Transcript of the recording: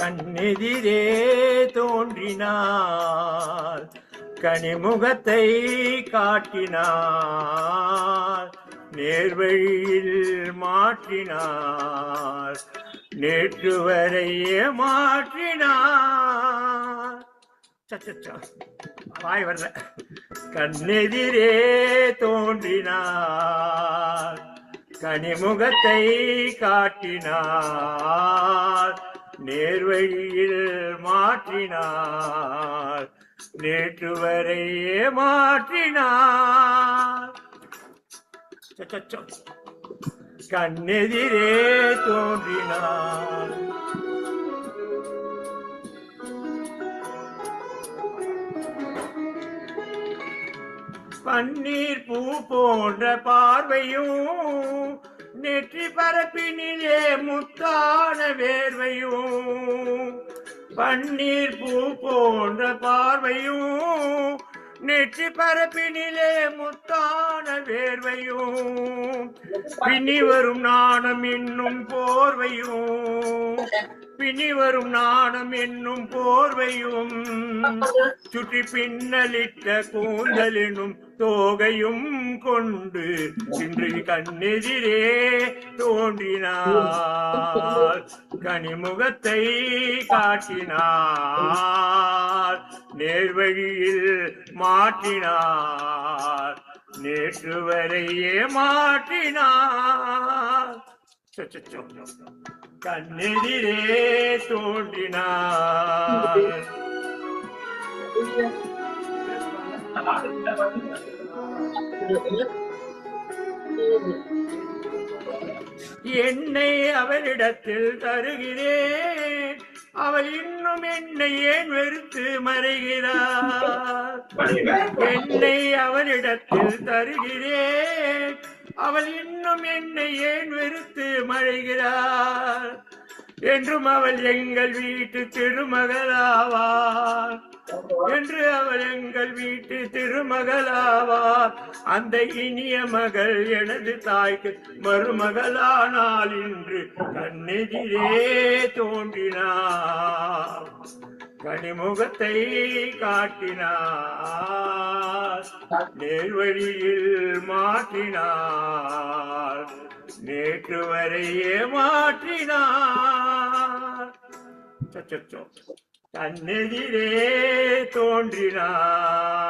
கண்ணெதிரே தோன்றினார், கனிமுகத்தை காட்டினார், நேர்வழியில் மாற்றினார், நேற்று வரையே மாற்றினார். வாய் வரல. கண்ணெதிரே தோன்றினார், கனிமுகத்தை காட்டினார், நேர்வழியில் மாற்றினார், நேற்று வரையே மாற்றினார். கண்ணெதிரே தோன்றினார். பன்னீர் பூ போன்ற பார்வையும், நெற்றி பரப்பினிலே முத்தான வேர்வையும். பன்னீர் பூ போன்ற பார்வையும், நெற்றி பரப்பினிலே முத்தான வேர்வையும். பின்னி வரும் நாணம் என்னும் போர்வையும், பின்னி வரும் நாணம் என்னும் போர்வையும். சுற்றி பின்னலிட்ட கூந்தலினும் தோகையும் கொண்டு இன்று கண்ணெதிரே தோன்றினார், கனிமுகத்தை காட்டினார், நேர்வழியில் மாற்றினார், நேற்று வரையே மாற்றினார். கண்ணெதிரே தோன்றினார். என்னை அவளிடத்தில் தருகிறேன், அவள் இன்னும் என்னை ஏன் வெறுத்து மறைகிறார். என்னை அவளிடத்தில் தருகிறேன், அவள் இன்னும் என்னை ஏன் வெறுத்து மறைகிறார். என்றும் அவள் எங்கள் வீட்டு திருமகளாவார், என்று அவள் எங்கள் வீட்டு திருமகளாவார். அந்த இனிய மகள் எனது தாய்க்கு மருமகளானால் இன்று கண்ணெதிரே தோன்றினார், கனிமுகத்தை காட்டினார், நேர்வழியில் மாற்றினார், நேற்று வரையே மாற்றினார். கண்ணெதிரே தோன்றினார்.